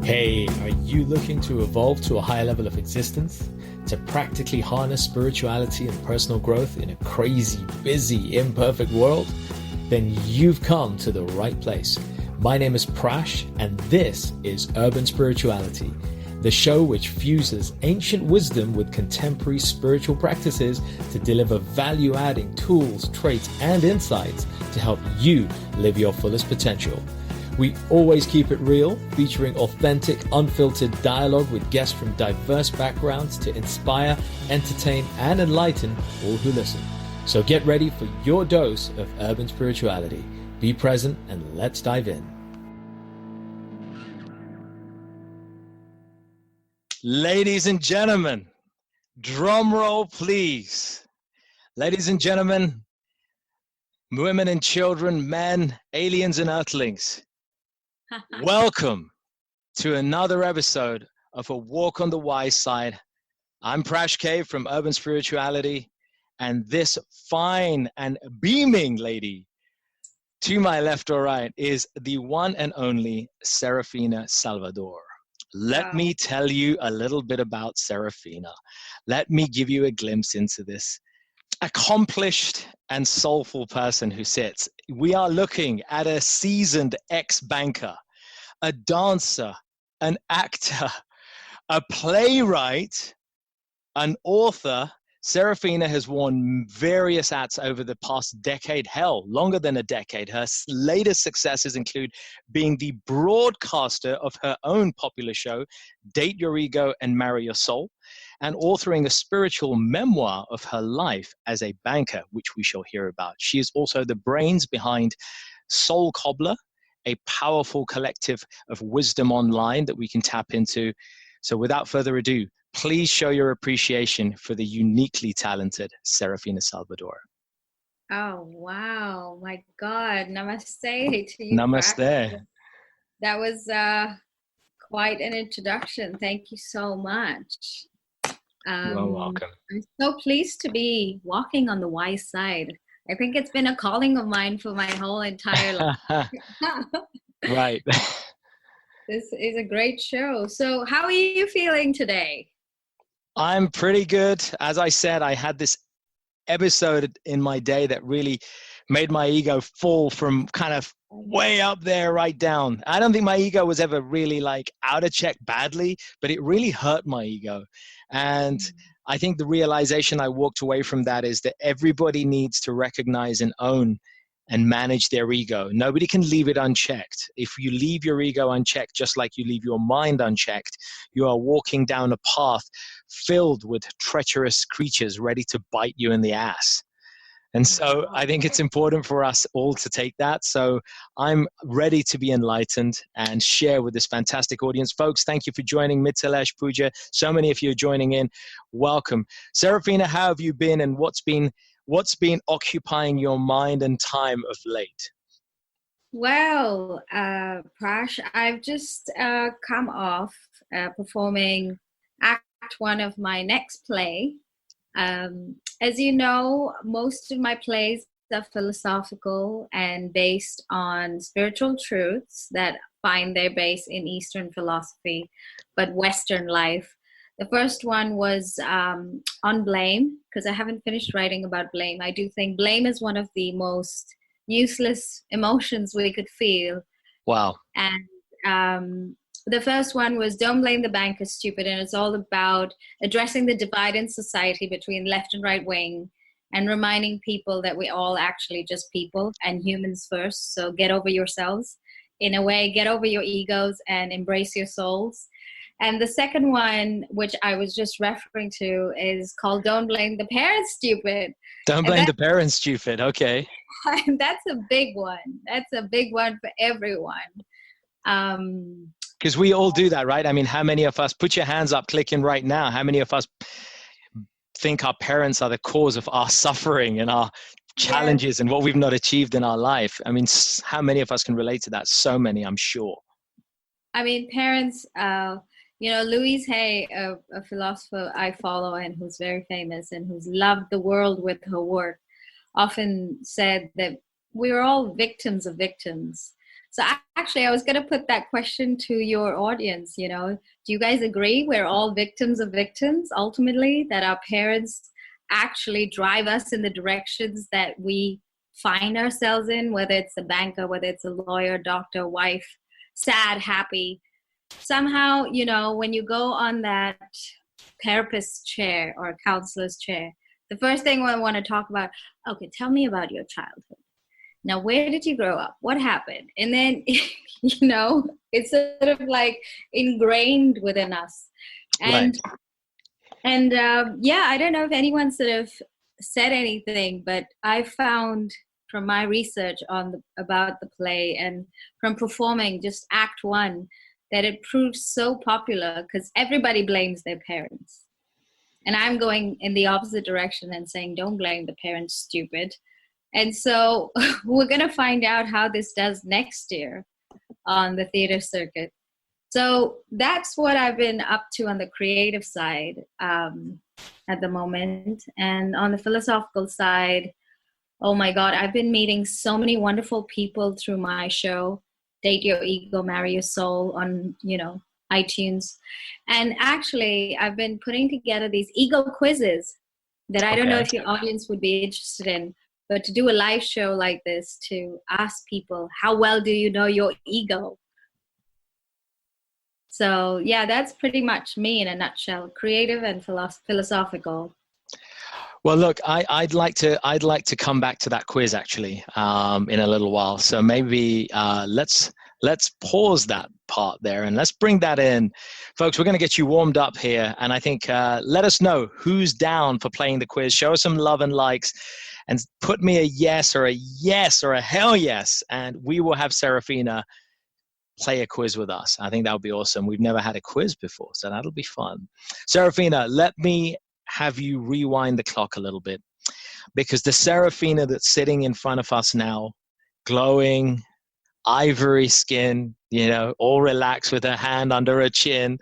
Hey, are you looking to evolve to a higher level of existence? To practically harness spirituality and personal growth in a crazy, busy, imperfect world? Then you've come to the right place. My name is Prash, and this is Urban Spirituality, the show which fuses ancient wisdom with contemporary spiritual practices to deliver value-adding tools, traits, and insights to help you live your fullest potential. We always keep it real, featuring authentic, unfiltered dialogue with guests from diverse backgrounds to inspire, entertain, and enlighten all who listen. So get ready for your dose of urban spirituality. Be present and let's dive in. Ladies and gentlemen, drum roll please. Ladies and gentlemen, women and children, men, aliens and earthlings. Welcome to another episode of A Walk on the Wise Side. I'm Prash K from Urban Spirituality, and this fine and beaming lady to my left or right is the one and only Serafina Salvador. Let me tell you a little bit about Serafina. Let me give you a glimpse into this accomplished and soulful person who sits. We are looking at a seasoned ex-banker, a dancer, an actor, a playwright, an author. Serafina has worn various hats over the past decade, hell, longer than a decade. Her latest successes include being the broadcaster of her own popular show, Date Your Ego and Marry Your Soul, and authoring a spiritual memoir of her life as a banker, which we shall hear about. She is also the brains behind Soul Cobbler, a powerful collective of wisdom online that we can tap into. So without further ado, please show your appreciation for the uniquely talented Serafina Salvador. Oh, wow. My God. Namaste to you. Namaste. Prash. That was quite an introduction. Thank you so much. You're welcome. I'm so pleased to be walking on the wise side. I think it's been a calling of mine for my whole entire life. Right. This is a great show. So how are you feeling today? I'm pretty good. As I said, I had this episode in my day that really made my ego fall from kind of way up there right down. I don't think my ego was ever really like out of check badly, but it really hurt my ego. And I think the realization I walked away from that is that everybody needs to recognize and own and manage their ego. Nobody can leave it unchecked. If you leave your ego unchecked, just like you leave your mind unchecked, you are walking down a path filled with treacherous creatures ready to bite you in the ass. And so I think it's important for us all to take that. So I'm ready to be enlightened and share with this fantastic audience. Folks, thank you for joining Mithilesh Puja. So many of you are joining in. Welcome. Serafina, how have you been, and what's been occupying your mind and time of late? Well, Prash, I've just come off performing Act 1 of my next play. As you know, most of my plays are philosophical and based on spiritual truths that find their base in Eastern philosophy, but Western life. The first one was on blame, because I haven't finished writing about blame. I do think blame is one of the most useless emotions we could feel. Wow. And the first one was Don't Blame the Banker, Stupid, and it's all about addressing the divide in society between left and right wing and reminding people that we're all actually just people and humans first. So get over yourselves. In a way, get over your egos and embrace your souls. And the second one, which I was just referring to, is called Don't Blame the Parents, Stupid. Don't blame the parents, stupid. Okay. And that's a big one. That's a big one for everyone. Because we all do that, right? I mean, how many of us, put your hands up, clicking right now, how many of us think our parents are the cause of our suffering and our challenges and what we've not achieved in our life? I mean, how many of us can relate to that? So many, I'm sure. I mean, parents, Louise Hay, a philosopher I follow and who's very famous and who's loved the world with her work, often said that we're all victims of victims. So actually, I was going to put that question to your audience. Do you guys agree we're all victims of victims ultimately, that our parents actually drive us in the directions that we find ourselves in, whether it's a banker, whether it's a lawyer, doctor, wife, sad, happy. Somehow, when you go on that therapist's chair or counselor's chair, the first thing I want to talk about, okay, tell me about your childhood. Now, where did you grow up? What happened? And then, it's sort of like ingrained within us. And, Right. and I don't know if anyone sort of said anything, but I found from my research about the play and from performing just Act One, that it proved so popular because everybody blames their parents. And I'm going in the opposite direction and saying, don't blame the parents, stupid. And so we're going to find out how this does next year on the theater circuit. So that's what I've been up to on the creative side at the moment. And on the philosophical side, oh my God, I've been meeting so many wonderful people through my show, Date Your Ego, Marry Your Soul on, iTunes. And actually, I've been putting together these ego quizzes that I don't know if your audience would be interested in, but to do a live show like this, to ask people, how well do you know your ego? So yeah, that's pretty much me in a nutshell, creative and philosophical. Well, look, I'd like to come back to that quiz actually in a little while. So maybe let's pause that part there and let's bring that in, folks. We're going to get you warmed up here, and I think let us know who's down for playing the quiz. Show us some love and likes, and put me a yes or a hell yes, and we will have Serafina play a quiz with us. I think that would be awesome. We've never had a quiz before, so that'll be fun. Serafina, let me have you rewind the clock a little bit, because the Serafina that's sitting in front of us now, glowing, ivory skin, all relaxed with her hand under her chin,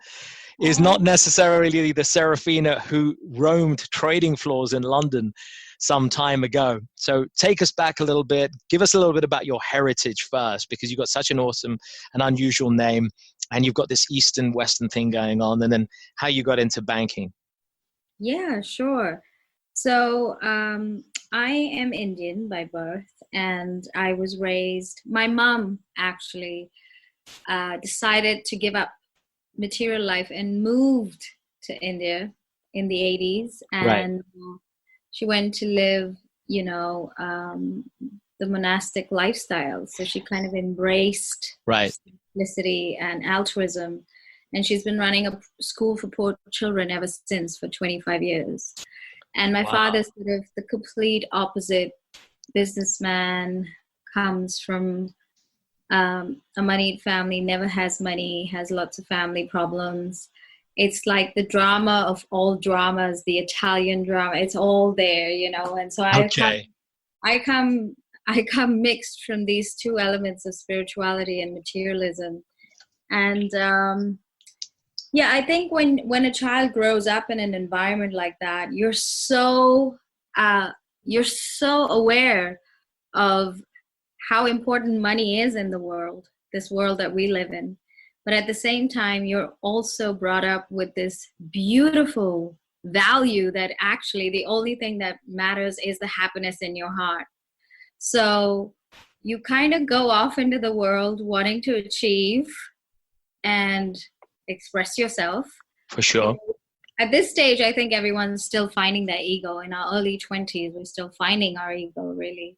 is not necessarily the Serafina who roamed trading floors in London some time ago. So take us back a little bit. Give us a little bit about your heritage first, because you've got such an awesome and unusual name, and you've got this Eastern Western thing going on, and then how you got into banking. Yeah, sure. So I am Indian by birth, and I was raised, my mom actually decided to give up material life and moved to India in the 80s. And she went to live, the monastic lifestyle. So she kind of embraced simplicity and altruism. And she's been running a school for poor children ever since, for 25 years. And my father's sort of the complete opposite businessman, comes from a moneyed family, never has money, has lots of family problems. It's like the drama of all dramas, the Italian drama, it's all there, And so I come mixed from these two elements of spirituality and materialism. And I think when a child grows up in an environment like that, you're so aware of how important money is in the world, this world that we live in. But at the same time, you're also brought up with this beautiful value that actually the only thing that matters is the happiness in your heart. So you kind of go off into the world wanting to achieve and express yourself. For sure. At this stage, I think everyone's still finding their ego. In our early 20s, we're still finding our ego, really.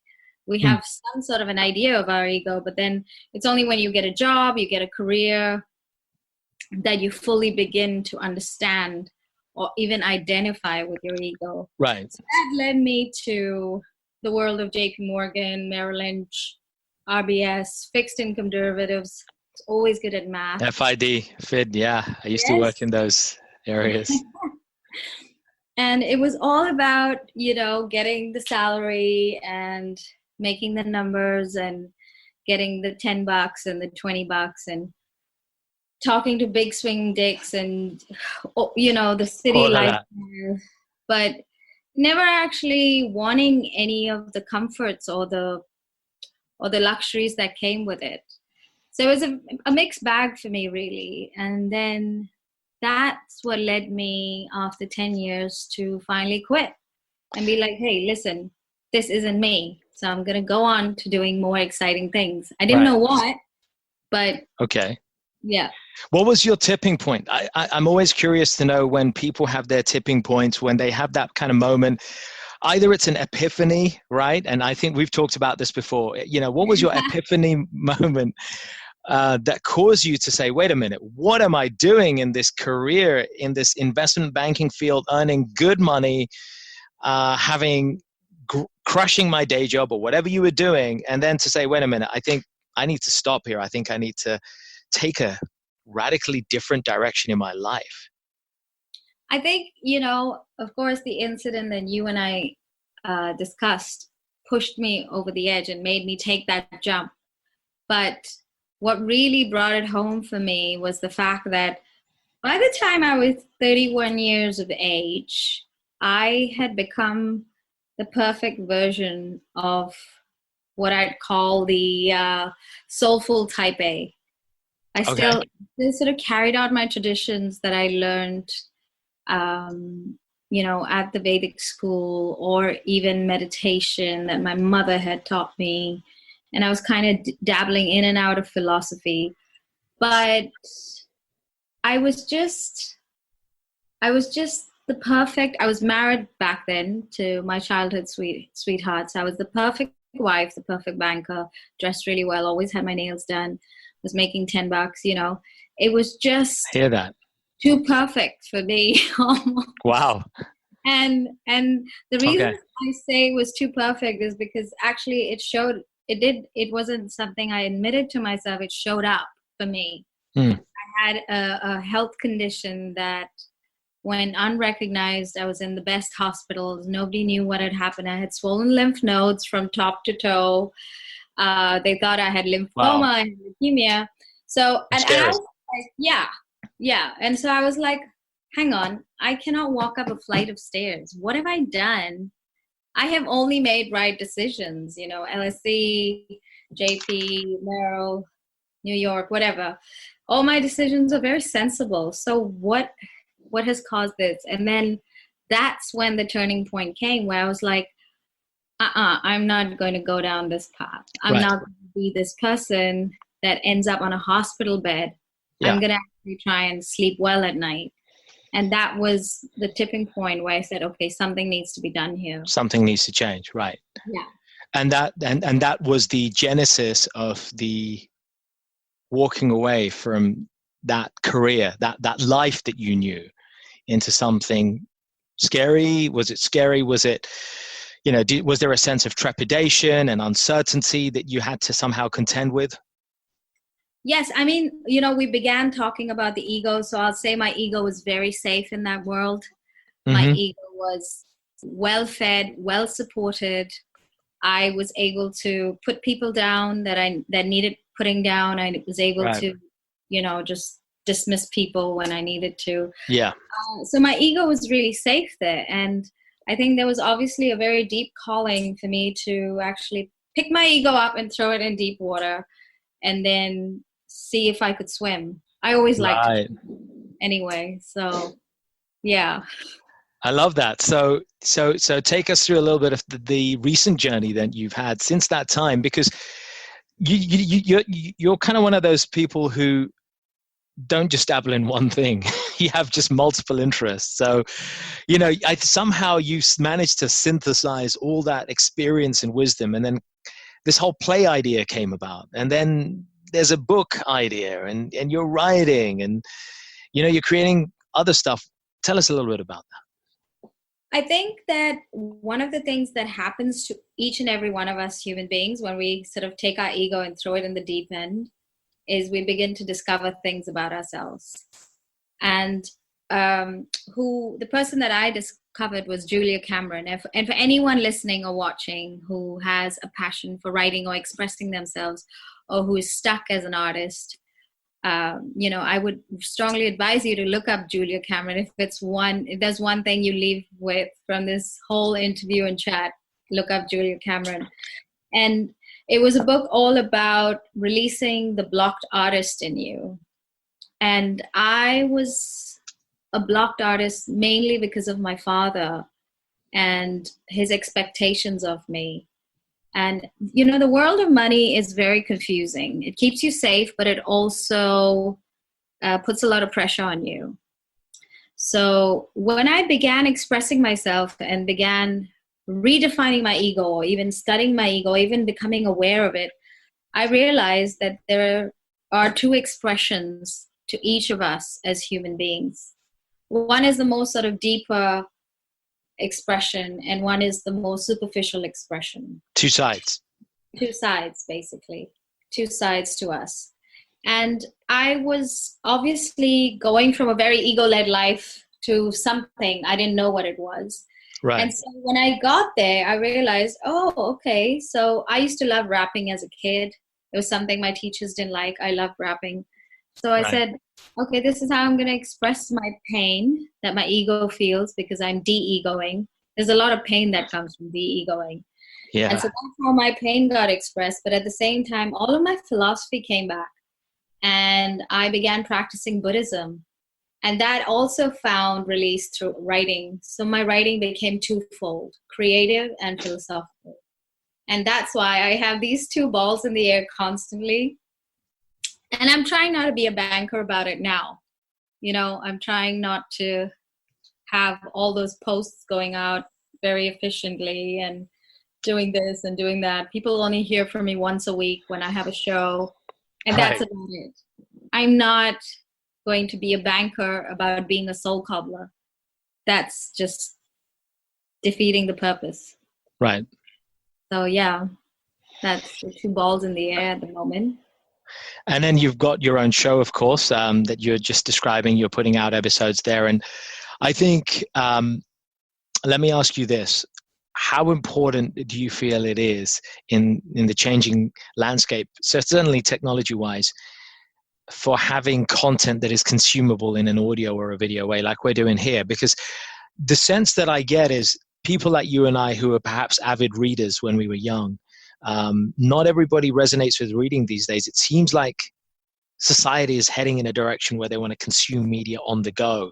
We have some sort of an idea of our ego, but then it's only when you get a job, you get a career, that you fully begin to understand or even identify with your ego. Right. So that led me to the world of JP Morgan, Merrill Lynch, RBS, fixed income derivatives. It's always good at math. FID, yeah. I used to work in those areas. And it was all about, getting the salary and making the numbers and getting the $10 and the $20 and talking to big swing dicks and, the city life, but never actually wanting any of the comforts or the luxuries that came with it. So it was a mixed bag for me, really. And then that's what led me after 10 years to finally quit and be like, hey, listen, this isn't me. So I'm going to go on to doing more exciting things. I didn't know what, but okay. Yeah. What was your tipping point? I'm always curious to know when people have their tipping points, when they have that kind of moment. Either it's an epiphany, right? And I think we've talked about this before. You know, what was your epiphany moment that caused you to say, wait a minute, what am I doing in this career, in this investment banking field, earning good money, crushing my day job or whatever you were doing, and then to say, wait a minute, I think I need to stop here. I think I need to take a radically different direction in my life. I think, of course, the incident that you and I discussed pushed me over the edge and made me take that jump. But what really brought it home for me was the fact that by the time I was 31 years of age, I had become the perfect version of what I'd call the soulful type A. I still sort of carried out my traditions that I learned, at the Vedic school, or even meditation that my mother had taught me. And I was kind of dabbling in and out of philosophy. But I was just I was married back then to my childhood sweetheart. So I was the perfect wife, the perfect banker, dressed really well, always had my nails done, was making $10, It was just hear that. Too perfect for me. Wow. And the reason I say it was too perfect is because actually it wasn't something I admitted to myself, it showed up for me. I had a health condition that, when unrecognized, I was in the best hospitals. Nobody knew what had happened. I had swollen lymph nodes from top to toe. They thought I had lymphoma and leukemia. So, and I was like, yeah. And so I was like, hang on, I cannot walk up a flight of stairs. What have I done? I have only made right decisions, LSE, JP, Merrill, New York, whatever. All my decisions are very sensible. So what has caused this? And then that's when the turning point came, where I was like, I'm not going to go down this path. I'm not going to be this person that ends up on a hospital bed. Yeah. I'm going to actually try and sleep well at night. And that was the tipping point where I said, okay, something needs to be done here. Something needs to change. Right. Yeah. And that was the genesis of the walking away from that career, that life that you knew, into something scary. Was it scary? Was it, was there a sense of trepidation and uncertainty that you had to somehow contend with? Yes. I mean, we began talking about the ego. So I'll say my ego was very safe in that world. Mm-hmm. My ego was well fed, well supported. I was able to put people down that needed putting down. I was able to, just dismiss people when I needed to. Yeah. So my ego was really safe there. And I think there was obviously a very deep calling for me to actually pick my ego up and throw it in deep water and then see if I could swim. I always liked to swim anyway. So, yeah. I love that. So take us through a little bit of the recent journey that you've had since that time, because you're kind of one of those people who don't just dabble in one thing. You have just multiple interests. So, somehow you managed to synthesize all that experience and wisdom, and then this whole play idea came about, and then there's a book idea, and you're writing, and you're creating other stuff. Tell us a little bit about that. I think that one of the things that happens to each and every one of us human beings when we sort of take our ego and throw it in the deep end is we begin to discover things about ourselves. And the person that I discovered was Julia Cameron. And for anyone listening or watching who has a passion for writing or expressing themselves, or who is stuck as an artist, I would strongly advise you to look up Julia Cameron. If there's one thing you leave with from this whole interview and chat, look up Julia Cameron. And It was a book all about releasing the blocked artist in you. And I was a blocked artist mainly because of my father and his expectations of me. And, the world of money is very confusing. It keeps you safe, but it also puts a lot of pressure on you. So when I began expressing myself and began redefining my ego, or even studying my ego, even becoming aware of it, I realized that there are two expressions to each of us as human beings. One is the most sort of deeper expression, and one is the most superficial expression. Two sides. Two sides, basically. Two sides to us. And I was obviously going from a very ego-led life to something. I didn't know what it was. Right. And so when I got there, I realized, oh, okay. So I used to love rapping as a kid. It was something my teachers didn't like. I loved rapping. So I said, okay, this is how I'm going to express my pain that my ego feels because I'm de-egoing. There's a lot of pain that comes from de-egoing. Yeah. And so that's how my pain got expressed. But at the same time, all of my philosophy came back. And I began practicing Buddhism. And that also found release through writing. So my writing became twofold, creative and philosophical. And that's why I have these two balls in the air constantly. And I'm trying not to be a banker about it now. I'm trying not to have all those posts going out very efficiently and doing this and doing that. People only hear from me once a week when I have a show. And that's about it. I'm not going to be a banker about being a soul cobbler. That's just defeating the purpose. Right. So yeah, that's the two balls in the air at the moment. And then you've got your own show, of course, that you're just describing. You're putting out episodes there. And I think, let me ask you this. How important do you feel it is in the changing landscape, so certainly technology-wise, for having content that is consumable in an audio or a video way like we're doing here? Because the sense that I get is people like you and I who are perhaps avid readers when we were young, not everybody resonates with reading these days. It seems like society is heading in a direction where they want to consume media on the go,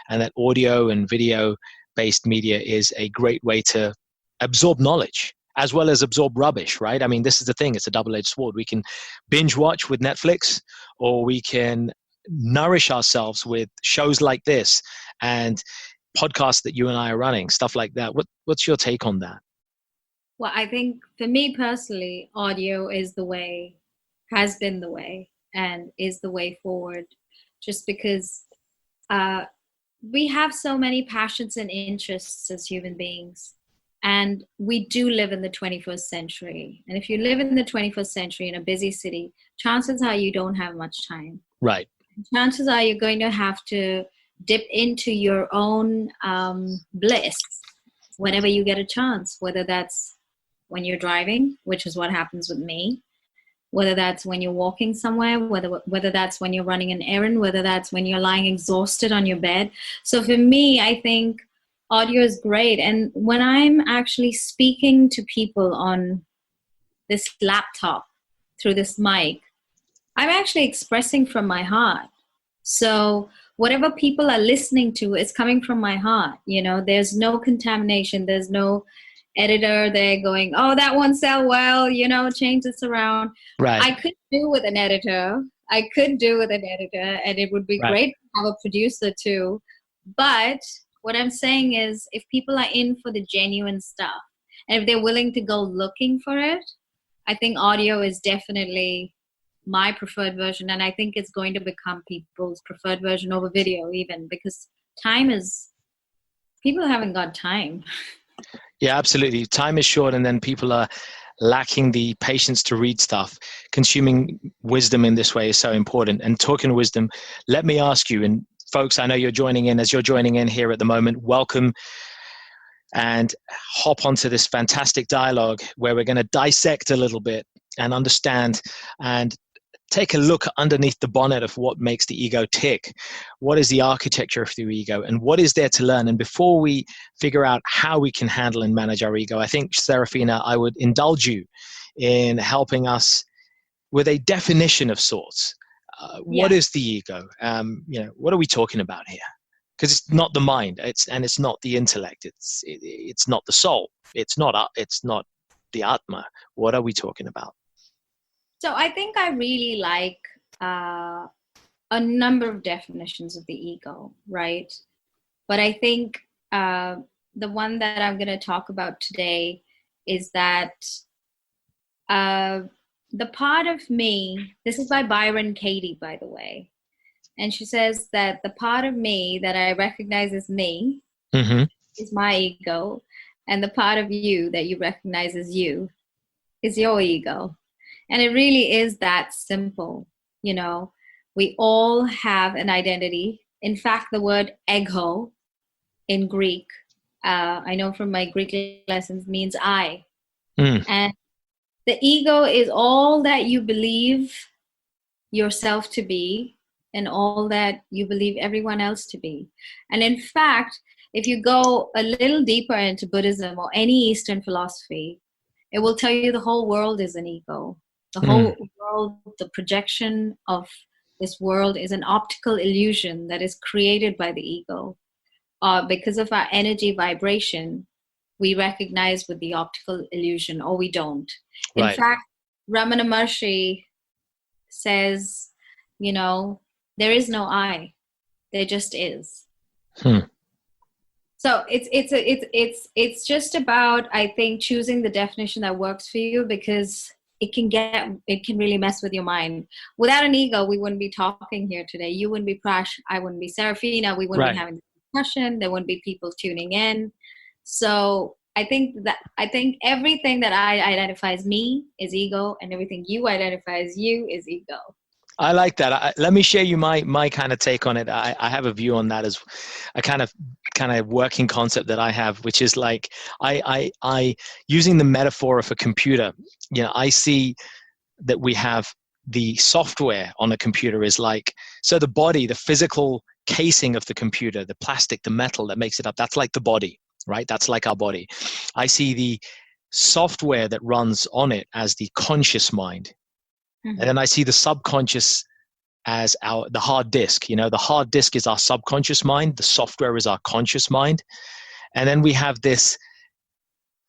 and that audio and video-based media is a great way to absorb knowledge as well as absorb rubbish, right? I mean, this is the thing. It's a double-edged sword. We can binge watch with Netflix, or we can nourish ourselves with shows like this and podcasts that you and I are running, stuff like that. What's your take on that? Well, I think for me personally, audio is the way, has been the way, and is the way forward, just because we have so many passions and interests as human beings. And we do live in the 21st century. And if you live in the 21st century in a busy city, chances are you don't have much time. Right. Chances are you're going to have to dip into your own bliss whenever you get a chance, whether that's when you're driving, which is what happens with me, whether that's when you're walking somewhere, whether that's when you're running an errand, whether that's when you're lying exhausted on your bed. So for me, I think audio is great. And when I'm actually speaking to people on this laptop through this mic, I'm actually expressing from my heart. So whatever people are listening to is coming from my heart. There's no contamination. There's no editor there going, oh, that won't sell well, change this around. Right. I could do with an editor. And it would be great to have a producer too. But what I'm saying is, if people are in for the genuine stuff, and if they're willing to go looking for it, I think audio is definitely my preferred version. And I think it's going to become people's preferred version over video even, because people haven't got time. Yeah, absolutely. Time is short, and then people are lacking the patience to read stuff. Consuming wisdom in this way is so important. And talking of wisdom, let me ask you, and folks, I know you're joining in. As you're joining in here at the moment, welcome, and hop onto this fantastic dialogue where we're going to dissect a little bit and understand and take a look underneath the bonnet of what makes the ego tick. What is the architecture of the ego, and what is there to learn? And before we figure out how we can handle and manage our ego, I think, Serafina, I would indulge you in helping us with a definition of sorts. What is the ego? What are we talking about here? Because it's not the mind, it's not the intellect, it's not the soul, it's not the atma. What are we talking about? So I think I really like a number of definitions of the ego, right? But I think the one that I'm going to talk about today is that the part of me, this is by Byron Katie, by the way, and she says that the part of me that I recognize as me is my ego, and the part of you that you recognize as you is your ego. And it really is that simple. We all have an identity. In fact, the word ego in Greek, I know from my Greek lessons, means I. And the ego is all that you believe yourself to be and all that you believe everyone else to be. And in fact, if you go a little deeper into Buddhism or any Eastern philosophy, it will tell you the whole world is an ego. The whole world, the projection of this world is an optical illusion that is created by the ego. Because of our energy vibration, we recognize with the optical illusion, or we don't. In fact, Ramana Maharshi says, there is no I, there just is. So it's just about, I think, choosing the definition that works for you, because it can really mess with your mind. Without an ego, we wouldn't be talking here today. You wouldn't be Prash, I wouldn't be Serafina, we wouldn't be having this discussion, there wouldn't be people tuning in. So I think everything that I identify as me is ego, and everything you identify as you is ego. I like that. Let me share you my kind of take on it. I have a view on that as a kind of working concept that I have, which is like I using the metaphor of a computer. I see that we have the software on a computer is like, so the body, the physical casing of the computer, the plastic, the metal that makes it up, that's like the body, right? That's like our body. I see the software that runs on it as the conscious mind. And then I see the subconscious as the hard disk. The hard disk is our subconscious mind. The software is our conscious mind. And then we have this,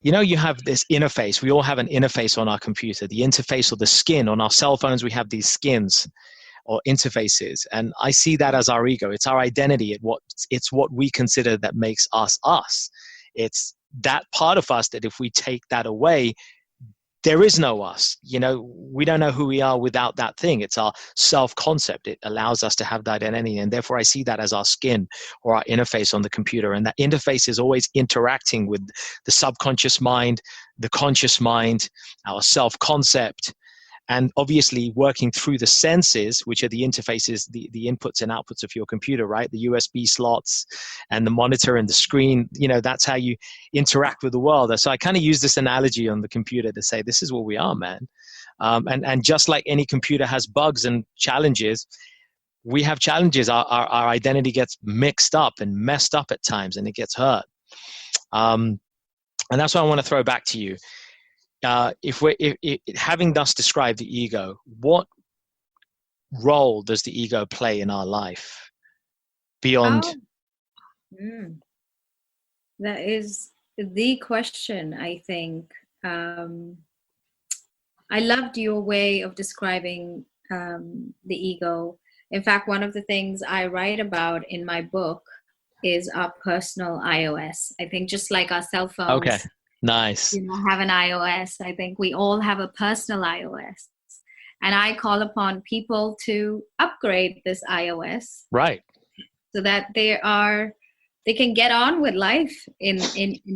you have this interface. We all have an interface on our computer, the interface or the skin. On our cell phones, we have these skins or interfaces. And I see that as our ego. It's our identity. It's what we consider that makes us us. It's that part of us that if we take that away, there is no us. We don't know who we are without that thing. It's our self-concept. It allows us to have that identity. And therefore I see that as our skin or our interface on the computer. And that interface is always interacting with the subconscious mind, the conscious mind, our self-concept, and obviously working through the senses, which are the interfaces, the inputs and outputs of your computer, right? The USB slots and the monitor and the screen, that's how you interact with the world. So I kind of use this analogy on the computer to say, this is what we are, man. And just like any computer has bugs and challenges, we have challenges. Our identity gets mixed up and messed up at times, and it gets hurt. And that's what I want to throw back to you. If having thus described the ego, what role does the ego play in our life beyond? That is the question, I think. I loved your way of describing the ego. In fact, one of the things I write about in my book is our personal iOS. I think just like our cell phones. Okay. Nice. Have an iOS. I think we all have a personal iOS. And I call upon people to upgrade this iOS. Right. So that they can get on with life in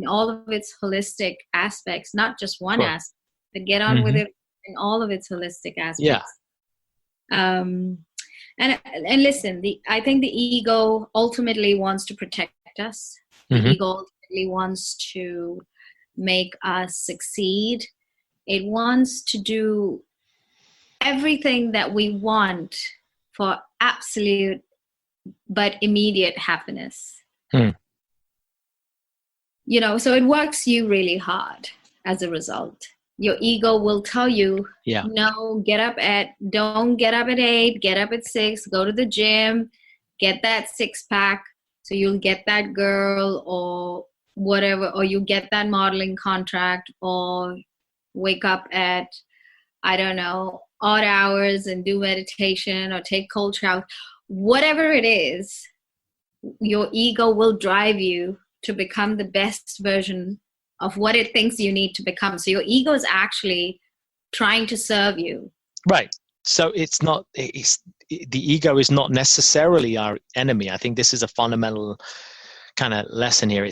all of its holistic aspects, not just one aspect, but get on with it in all of its holistic aspects. Yeah. And listen, I think the ego ultimately wants to protect us. The ego ultimately wants to make us succeed. It wants to do everything that we want for absolute but immediate happiness. So it works you really hard as a result. your ego will tell you, Yeah. no, don't get up at 8, get up at 6, go to the gym, get that 6-pack so you'll get that girl or whatever, or you get that modeling contract, or wake up at, I don't know, odd hours and do meditation or take cold showers. Whatever it is, your ego will drive you to become the best version of what it thinks you need to become. So your ego is actually trying to serve you. Right. So the ego is not necessarily our enemy. I think this is a fundamental kind of lesson here.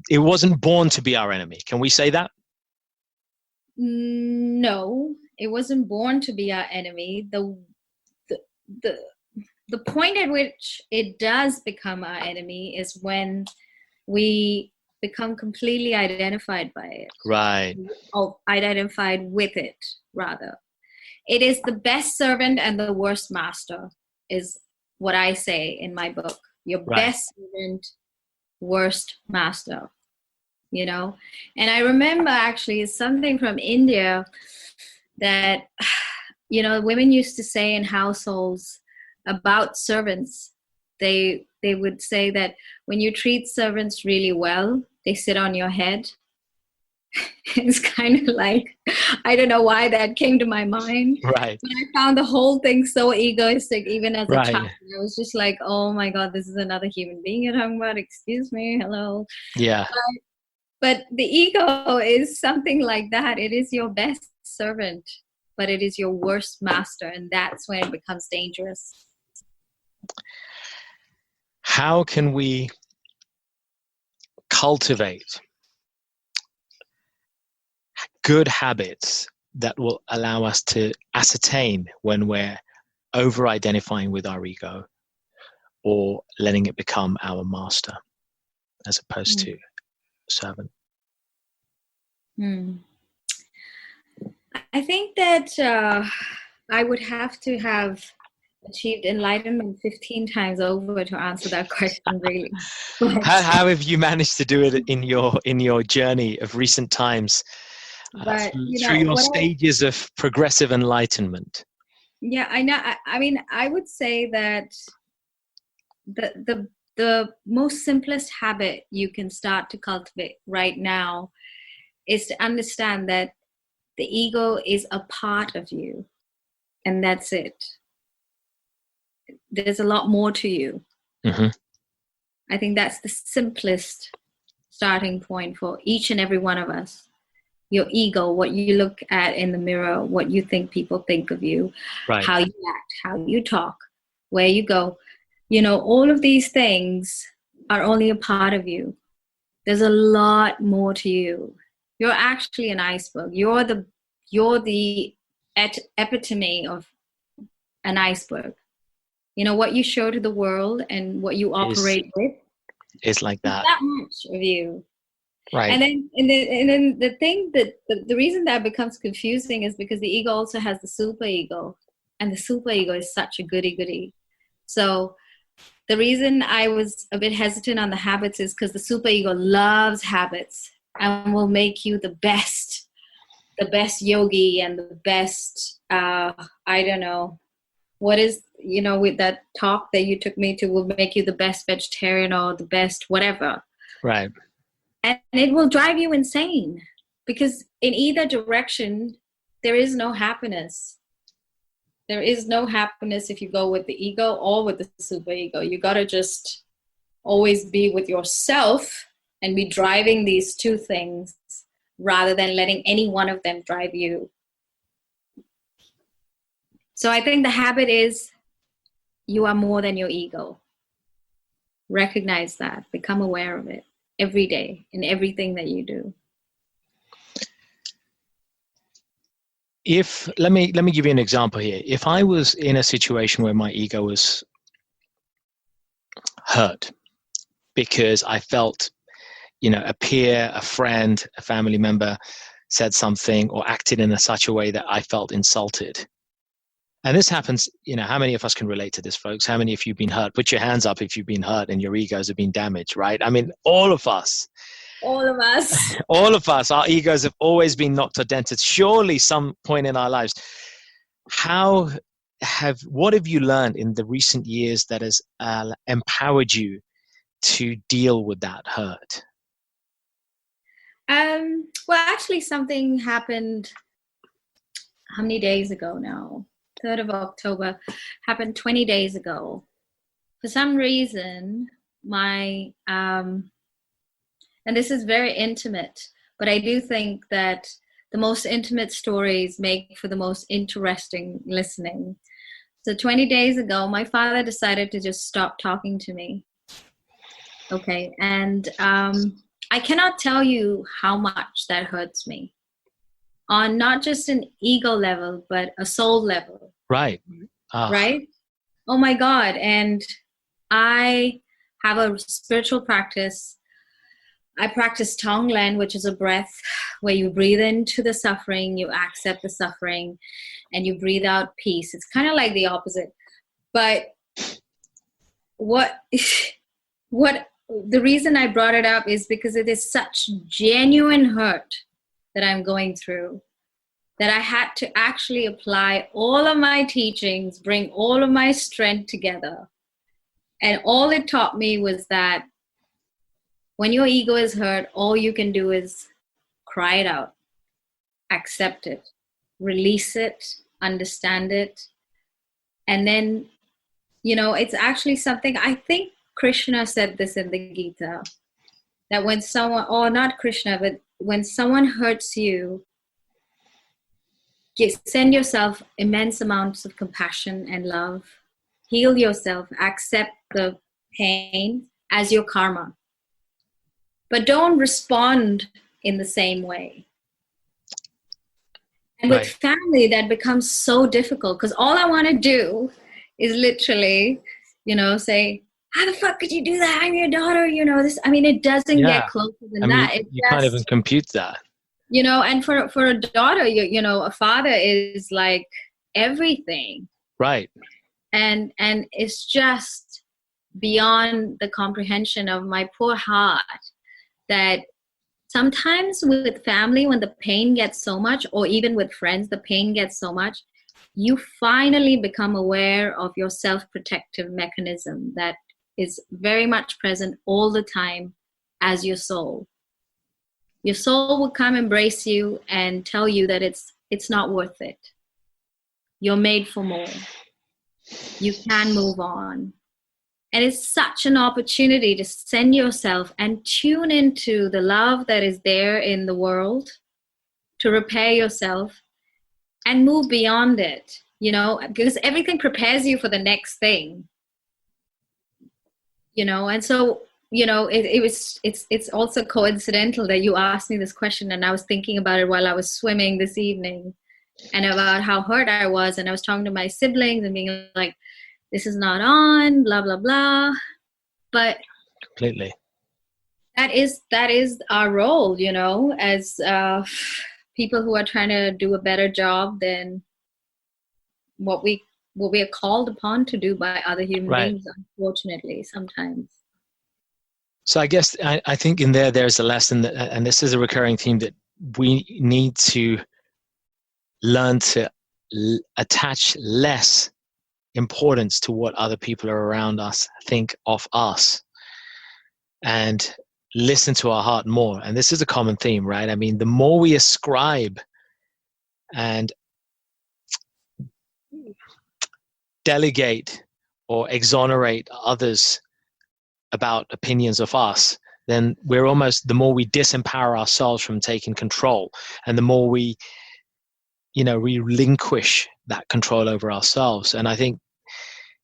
It wasn't born to be our enemy. Can we say that? No, it wasn't born to be our enemy. The point at which it does become our enemy is when we become completely identified by it. Right. Or identified with it, rather. It is the best servant and the worst master, is what I say in my book. Your best servant, worst master. You know? And I remember actually something from India that, women used to say in households about servants. They would say that when you treat servants really well, they sit on your head. It's kind of like, I don't know why that came to my mind. Right. But I found the whole thing so egoistic, even as a Right. child. I was just like, oh my God, this is another human being you're talking about. Excuse me. Hello. Yeah. But the ego is something like that. It is your best servant, but it is your worst master. And that's when it becomes dangerous. How can we cultivate good habits that will allow us to ascertain when we're over-identifying with our ego or letting it become our master as opposed to servant? I think that I would have to have achieved enlightenment 15 times over to answer that question, really. How have you managed to do it in your journey of recent times through your stages of progressive enlightenment? Yeah, I know. I mean, I would say that the most simplest habit you can start to cultivate right now is to understand that the ego is a part of you, and that's it. There's a lot more to you. Mm-hmm. I think that's the simplest starting point for each and every one of us. Your ego, what you look at in the mirror, what you think people think of you, right. How you act, how you talk, where you go. All of these things are only a part of you. There's a lot more to you. You're actually an iceberg. You're the epitome of an iceberg. What you show to the world and what you operate with is like that. That much of you. Right. And then the thing that the reason that becomes confusing is because the ego also has the super ego, and the super ego is such a goody. So the reason I was a bit hesitant on the habits is because the super ego loves habits and will make you the best yogi and the best, I don't know, what is, with that talk that you took me to, will make you the best vegetarian or the best whatever. Right. And it will drive you insane because in either direction, there is no happiness. There is no happiness if you go with the ego or with the super ego. You got to just always be with yourself and be driving these two things rather than letting any one of them drive you. So I think the habit is you are more than your ego. Recognize that. Become aware of it every day in everything that you do. Let me give you an example here. If I was in a situation where my ego was hurt because I felt, a peer, a friend, a family member said something or acted in such a way that I felt insulted. And this happens, how many of us can relate to this, folks? How many of you have been hurt? Put your hands up if you've been hurt and your egos have been damaged, right? I mean, all of us. All of us. All of us, our egos have always been knocked or dented, surely some point in our lives. What have you learned in the recent years that has empowered you to deal with that hurt? Well, actually, something happened. How many days ago now? 3rd of October. Happened 20 days ago. For some reason, my and this is very intimate, but I do think that the most intimate stories make for the most interesting listening. So 20 days ago, my father decided to just stop talking to me. Okay, and I cannot tell you how much that hurts me on not just an ego level, but a soul level. Right. Right? Oh my God. And I have a spiritual practice. I practice Tonglen, which is a breath where you breathe into the suffering, you accept the suffering, and you breathe out peace. It's kind of like the opposite. But what the reason I brought it up is because it is such genuine hurt that I'm going through that I had to actually apply all of my teachings, bring all of my strength together. And all it taught me was that when your ego is hurt, all you can do is cry it out, accept it, release it, understand it. And then, it's actually something, I think Krishna said this in the Gita, that when someone, or not Krishna, but when someone hurts you, send yourself immense amounts of compassion and love, heal yourself, accept the pain as your karma. But don't respond in the same way. And with family, that becomes so difficult because all I want to do is literally, say, how the fuck could you do that? I'm your daughter, this. I mean, it doesn't get closer than that. You can't even compute that. And for a daughter, a father is like everything. Right. And it's just beyond the comprehension of my poor heart that sometimes with family, when the pain gets so much, or even with friends, the pain gets so much, you finally become aware of your self-protective mechanism that is very much present all the time as your soul. Your soul will come embrace you and tell you that it's not worth it. You're made for more. You can move on. And it's such an opportunity to send yourself and tune into the love that is there in the world, to repair yourself and move beyond it, because everything prepares you for the next thing, and so, it's also coincidental that you asked me this question, and I was thinking about it while I was swimming this evening and about how hurt I was. And I was talking to my siblings and being like, this is not on, blah, blah, blah. But completely, that is our role, as people who are trying to do a better job than what we are called upon to do by other human beings, unfortunately, sometimes. So I guess I think in there's a lesson that, and this is a recurring theme, that we need to learn to attach less importance to what other people are around us think of us, and listen to our heart more. And this is a common theme, right? I mean, the more we ascribe and delegate or exonerate others about opinions of us, then the more we disempower ourselves from taking control, and the more we relinquish that control over ourselves. And I think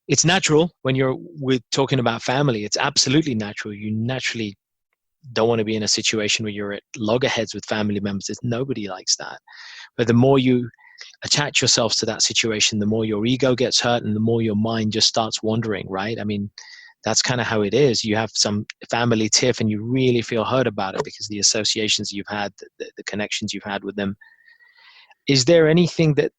it's natural when we're talking about family. It's absolutely natural. You naturally don't want to be in a situation where you're at loggerheads with family members. Nobody likes that. But the more you attach yourself to that situation, the more your ego gets hurt and the more your mind just starts wandering, right? I mean, that's kind of how it is. You have some family tiff and you really feel hurt about it because the associations you've had, the connections you've had with them. Is there anything that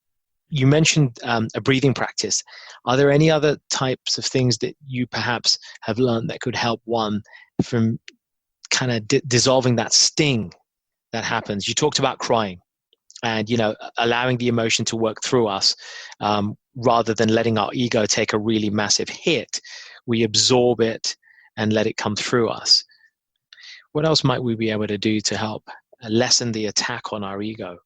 you mentioned, a breathing practice? Are there any other types of things that you perhaps have learned that could help one from kind of dissolving that sting that happens. You talked about crying and, allowing the emotion to work through us, rather than letting our ego take a really massive hit. We absorb it and let it come through us. What else might we be able to do to help lessen the attack on our ego?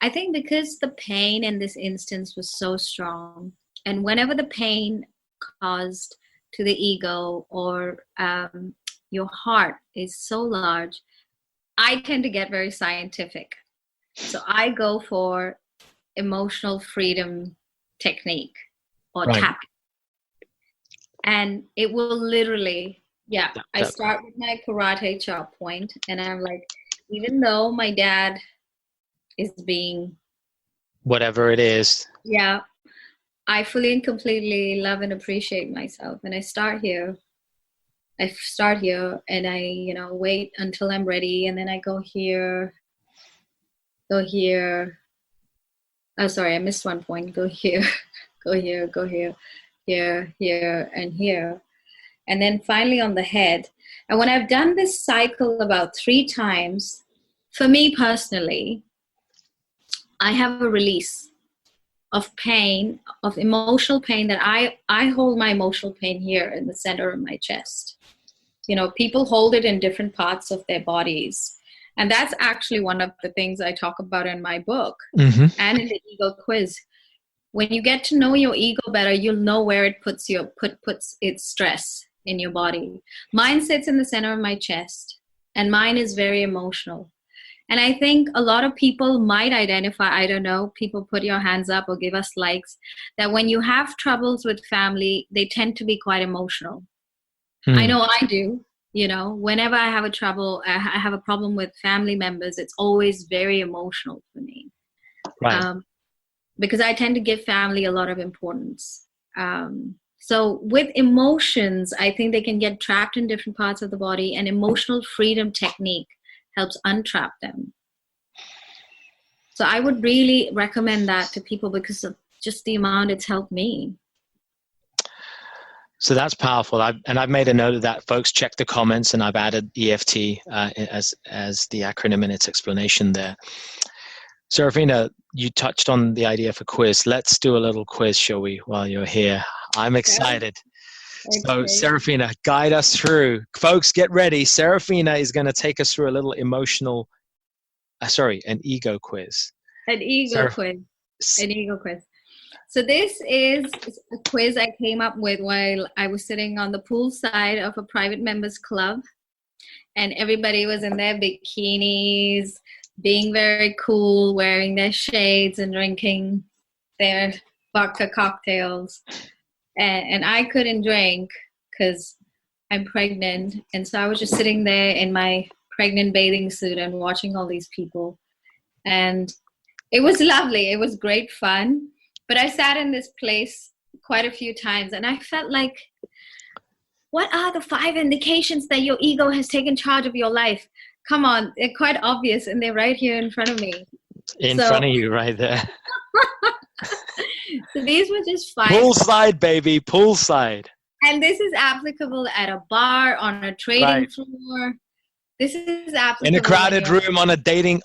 I think because the pain in this instance was so strong, and whenever the pain caused to the ego or your heart is so large, I tend to get very scientific. So I go for emotional freedom technique or Right. tap. And it will literally, I start with my karate chop point, and I'm like, even though my dad is being whatever it is, I fully and completely love and appreciate myself. And I start here and I, wait until I'm ready. And then I go here. Oh, sorry, I missed one point. Go here, go here, go here, here, and here. And then finally on the head. And when I've done this cycle about 3 times, for me personally, I have a release of pain, of emotional pain, that I hold my emotional pain here in the center of my chest. People hold it in different parts of their bodies. And that's actually one of the things I talk about in my book and in the ego quiz. When you get to know your ego better, you'll know where it puts its stress in your body. Mine sits in the center of my chest, and mine is very emotional. And I think a lot of people might identify, I don't know, people put your hands up or give us likes, that when you have troubles with family, they tend to be quite emotional. I know I do. Whenever I have I have a problem with family members, it's always very emotional for me. Right. Because I tend to give family a lot of importance. So with emotions, I think they can get trapped in different parts of the body, and emotional freedom technique helps untrap them. So I would really recommend that to people because of just the amount it's helped me. So that's powerful. I've made a note of that. Folks, check the comments, and I've added EFT as the acronym in its explanation there. Serafina, you touched on the idea for quiz. Let's do a little quiz, shall we, while you're here? I'm excited. Okay. So Serafina, guide us through. Folks, get ready. Serafina is going to take us through a little an ego quiz. An ego quiz. So this is a quiz I came up with while I was sitting on the pool side of a private members club, and everybody was in their bikinis, being very cool, wearing their shades and drinking their vodka cocktails. And I couldn't drink because I'm pregnant. And so I was just sitting there in my pregnant bathing suit and watching all these people. And it was lovely. It was great fun. But I sat in this place quite a few times, and I felt like, what are the 5 indications that your ego has taken charge of your life? Come on, they're quite obvious, and they're right here in front of me. In front of you, right there. So these were just 5. Poolside, baby, poolside. And this is applicable at a bar, on a trading floor. This is applicable in a crowded room on a dating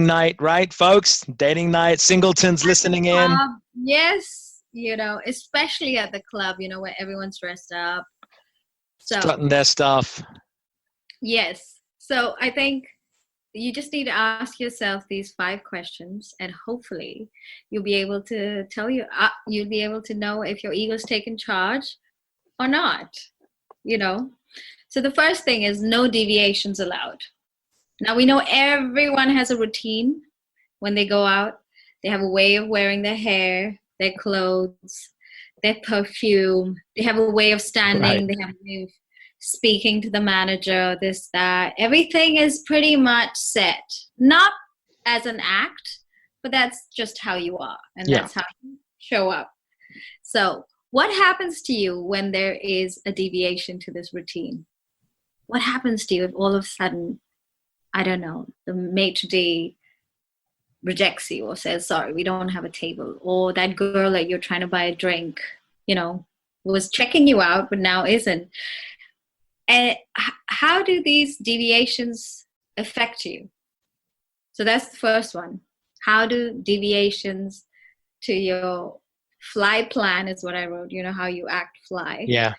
night, right, folks? Dating night, singletons listening in. Yes, especially at the club, where everyone's dressed up. So strutting their stuff. Yes. So I think you just need to ask yourself these 5 questions, and hopefully you'll be able to you'll be able to know if your ego's taken charge or not, So the first thing is no deviations allowed. Now we know everyone has a routine when they go out. They have a way of wearing their hair, their clothes, their perfume. They have a way of standing. Right. They have a way of speaking to the manager, this, that. Everything is pretty much set. Not as an act, but that's just how you are. And that's how you show up. So what happens to you when there is a deviation to this routine? What happens to you if all of a sudden, I don't know, the maitre d' rejects you or says, sorry, we don't have a table, or that girl that you're trying to buy a drink, was checking you out, but now isn't. And how do these deviations affect you? So that's the first one. How do deviations to your fly plan is what I wrote, you know, how you act fly. Yeah.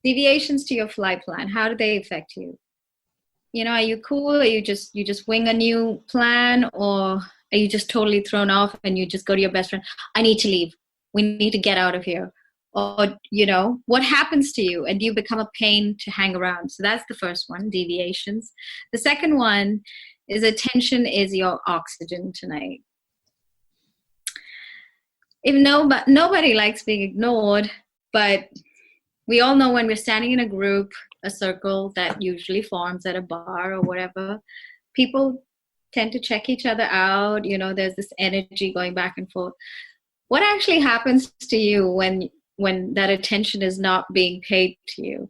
Deviations to your fly plan, how do they affect you? You know, are you cool? Are you just wing a new plan, or are you just totally thrown off and you just go to your best friend, I need to leave. We need to get out of here. Or, you know, what happens to you, and do you become a pain to hang around? So that's the first one, deviations. The second one is attention is your oxygen tonight. Even nobody likes being ignored, but we all know when we're standing in a group, a circle that usually forms at a bar or whatever, people tend to check each other out. You know, there's this energy going back and forth. What actually happens to you when that attention is not being paid to you?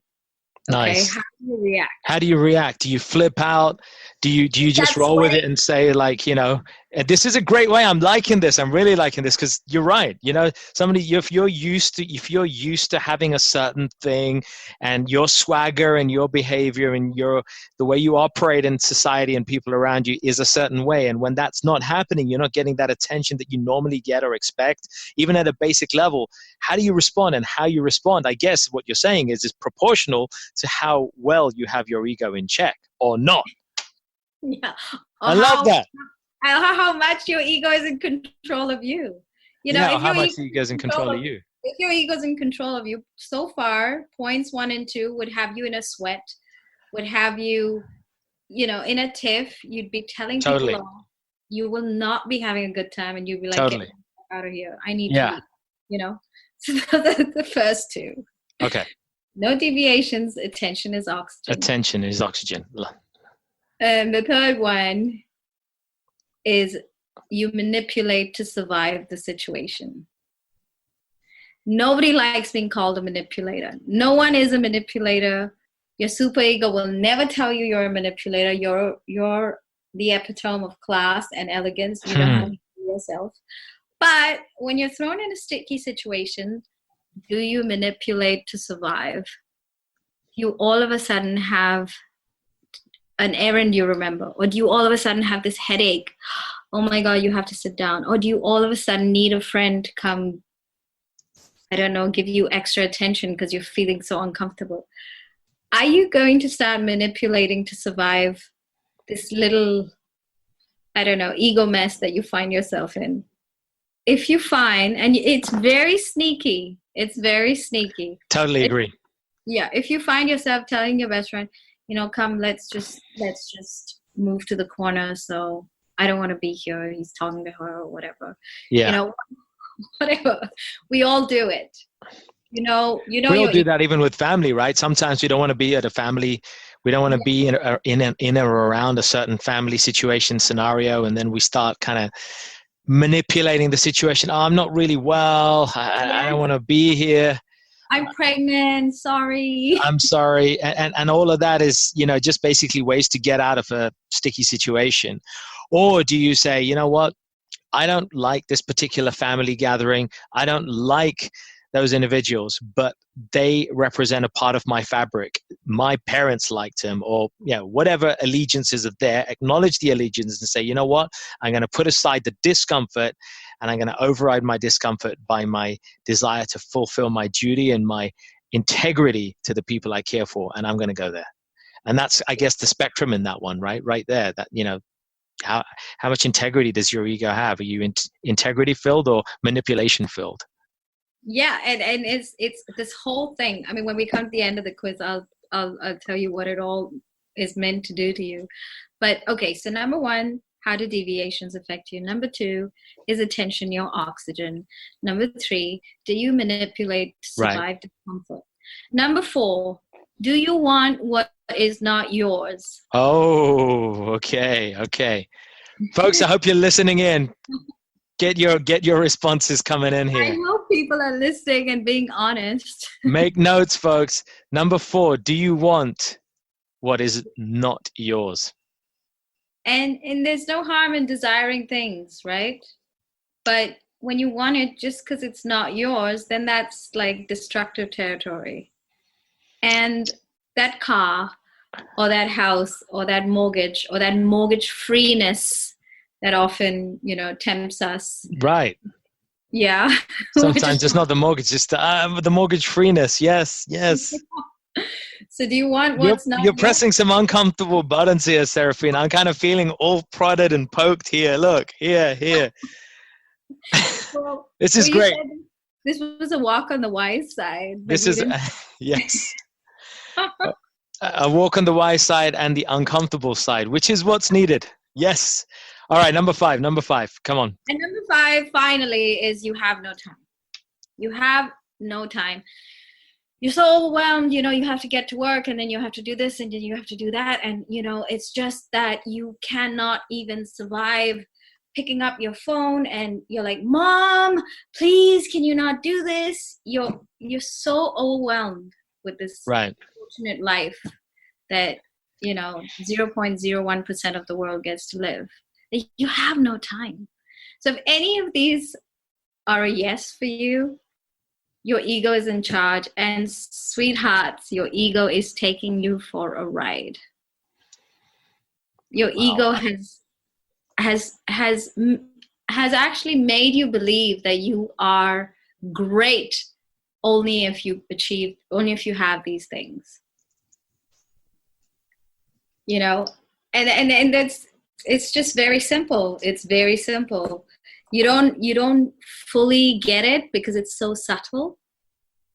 Okay, Nice. how do you react? How do you react? Do you flip out? Do you just roll with it and say, like, you know, this is a great way. I'm liking this. I'm really liking this, because you're right. You know, if you're used to having a certain thing, and your swagger and your behavior and the way you operate in society and people around you is a certain way, and when that's not happening, you're not getting that attention that you normally get or expect, even at a basic level. How do you respond? And how you respond, I guess what you're saying is proportional to how well you have your ego in check or not. Yeah. I love that. How much your ego is in control of you. You know, Yeah, if how much the ego is in control of you. If your ego is in control of you, so far, points 1 and 2 would have you in a sweat, would have you, you know, in a tiff. You'd be telling Totally. people off. You will not be having a good time, and you'd be like, Totally. get out of here. I need to leave. You know, so those are the first 2. Okay. No deviations. Attention is oxygen. Attention is oxygen. And the third one is you manipulate to survive the situation. Nobody likes being called a manipulator. No one is a manipulator. Your super ego will never tell you you're a manipulator. You're the epitome of class and elegance. You know how to do yourself. But when you're thrown in a sticky situation, do you manipulate to survive? You all of a sudden have an errand you remember, or do you all of a sudden have this headache? Oh my God, you have to sit down. Or do you all of a sudden need a friend to come, I don't know, give you extra attention because you're feeling so uncomfortable? Are you going to start manipulating to survive this little, I don't know, ego mess that you find yourself in? If you find, and it's very sneaky, Totally agree. Yeah, if you find yourself telling your best friend, you know, come, let's just move to the corner. So I don't want to be here. He's talking to her or whatever. Yeah. You know, whatever. We all do it. We all do that even with family, right? Sometimes we don't want to be at a family. We don't want to be in or around a certain family situation scenario. And then we start kind of manipulating the situation. Oh, I'm not really well. I don't want to be here. I'm pregnant. Sorry. I'm sorry. And all of that is, you know, just basically ways to get out of a sticky situation. Or do you say, you know what? I don't like this particular family gathering. I don't like those individuals, but they represent a part of my fabric. My parents liked him, or whatever allegiances are there. Acknowledge the allegiance and say, you know what? I'm going to put aside the discomfort, and I'm going to override my discomfort by my desire to fulfill my duty and my integrity to the people I care for, and I'm going to go there. And that's, I guess, the spectrum in that one, right there. That, you know, how much integrity does your ego have? Are you integrity filled or manipulation filled? Yeah, and it's this whole thing. I mean, when we come to the end of the quiz, I'll tell you what it all is meant to do to you. But okay, so number 1, how do deviations affect you? Number 2, is attention your oxygen? Number 3, do you manipulate to survive discomfort? Number 4, do you want what is not yours? Oh, okay. Folks, I hope you're listening in. Get your responses coming in here. I hope people are listening and being honest. Make notes, folks. Number 4, do you want what is not yours? And there's no harm in desiring things, right? But when you want it just because it's not yours, then that's like destructive territory. And that car or that house or that mortgage freeness that often, tempts us. Right. Yeah. Which is, Sometimes it's not the mortgage, it's the mortgage freeness. Yes, yes. so do you want You're what's not you're yours? pressing some uncomfortable buttons here, Seraphine. I'm kind of feeling all prodded and poked here. Look, here. Well, This well, is you great. said this was a walk on the wise side, but This you is didn't. yes. A walk on the wise side and the uncomfortable side, which is what's needed. Yes. All right, number five. Come on. And number 5, finally, is you have no time. You have no time. You're so overwhelmed, you have to get to work and then you have to do this and then you have to do that. And, it's just that you cannot even survive picking up your phone and you're like, Mom, please, can you not do this? You're so overwhelmed with this Right. fortunate life that, 0.01% of the world gets to live. You have no time. So if any of these are a yes for you, your ego is in charge, and sweethearts, your ego is taking you for a ride. Your ego has actually made you believe that you are great only if you have these things. And that's, it's just very simple. It's very simple. You don't fully get it because it's so subtle.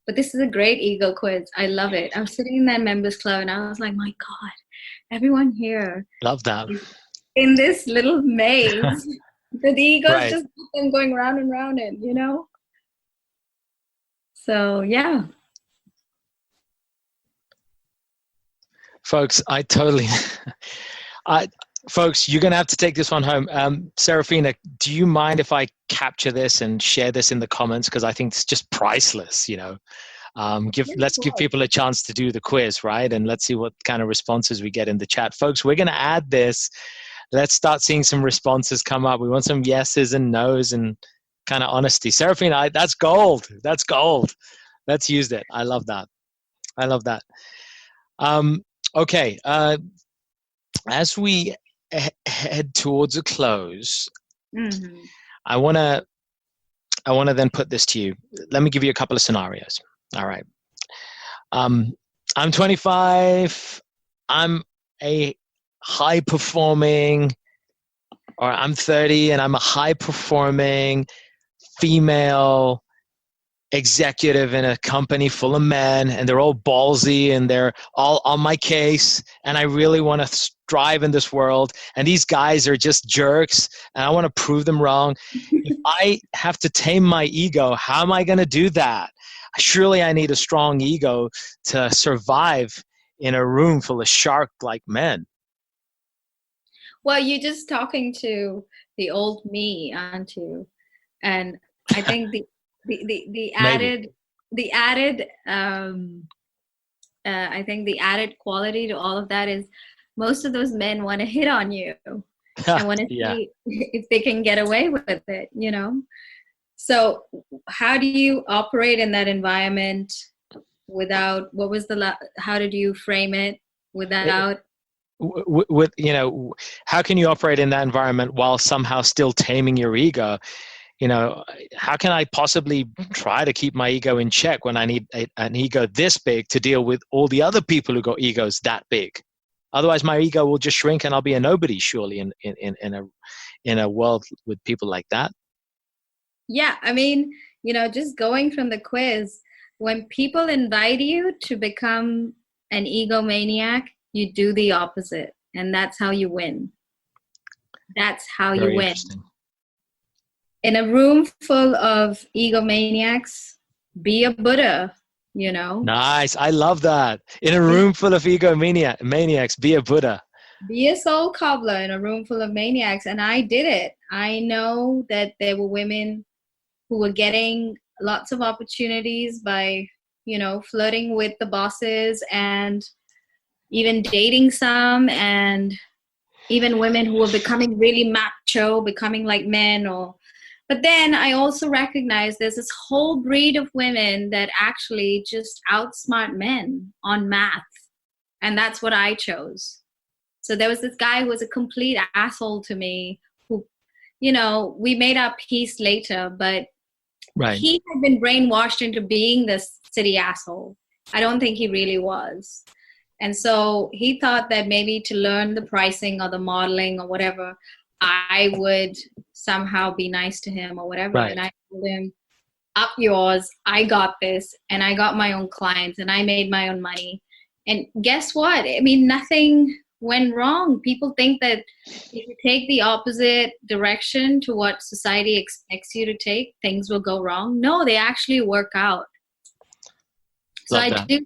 But this is a great ego quiz. I love it. I was sitting in that members club and I was like, my God, everyone here Love that. in this little maze. The egos Right. just keep them going round and round it, So yeah. Folks, folks, you're going to have to take this one home. Serafina, do you mind if I capture this and share this in the comments? Because I think it's just priceless, Let's give people a chance to do the quiz, right? And let's see what kind of responses we get in the chat. Folks, we're going to add this. Let's start seeing some responses come up. We want some yeses and nos and kind of honesty. Serafina, that's gold. That's gold. Let's use it. I love that. Okay. As we head towards a close, Mm-hmm. I want to then put this to you. Let me give you a couple of scenarios. All right. I'm 25. I'm a high performing, or I'm 30 and I'm a high performing female executive in a company full of men, and they're all ballsy and they're all on my case, and I really want to strive in this world, and these guys are just jerks and I want to prove them wrong. If I have to tame my ego, how am I going to do that? Surely I need a strong ego to survive in a room full of shark-like men. Well, you're just talking to the old me, aren't you? And I think the added I think the added quality to all of that is most of those men want to hit on you and want to see if they can get away with it, So how do you operate in that environment without, how did you frame it without? With how can you operate in that environment while somehow still taming your ego? How can I possibly try to keep my ego in check when I need an ego this big to deal with all the other people who got egos that big? Otherwise, my ego will just shrink and I'll be a nobody, surely, in a world with people like that. Yeah, I mean, just going from the quiz, when people invite you to become an egomaniac, you do the opposite, and that's how you win. That's how you win. In a room full of egomaniacs, be a Buddha, Nice. I love that. In a room full of egomaniacs, be a Buddha. Be a soul cobbler in a room full of maniacs. And I did it. I know that there were women who were getting lots of opportunities by, flirting with the bosses and even dating some, and even women who were becoming really macho, becoming like men. But then I also recognize there's this whole breed of women that actually just outsmart men on math. And that's what I chose. So there was this guy who was a complete asshole to me who, we made our peace later, but Right. he had been brainwashed into being this city asshole. I don't think he really was. And so he thought that maybe to learn the pricing or the modeling or whatever, I would somehow be nice to him or whatever. Right. And I told him, up yours, I got this, and I got my own clients, and I made my own money. And guess what? I mean, nothing went wrong. People think that if you take the opposite direction to what society expects you to take, things will go wrong. No, they actually work out. So I do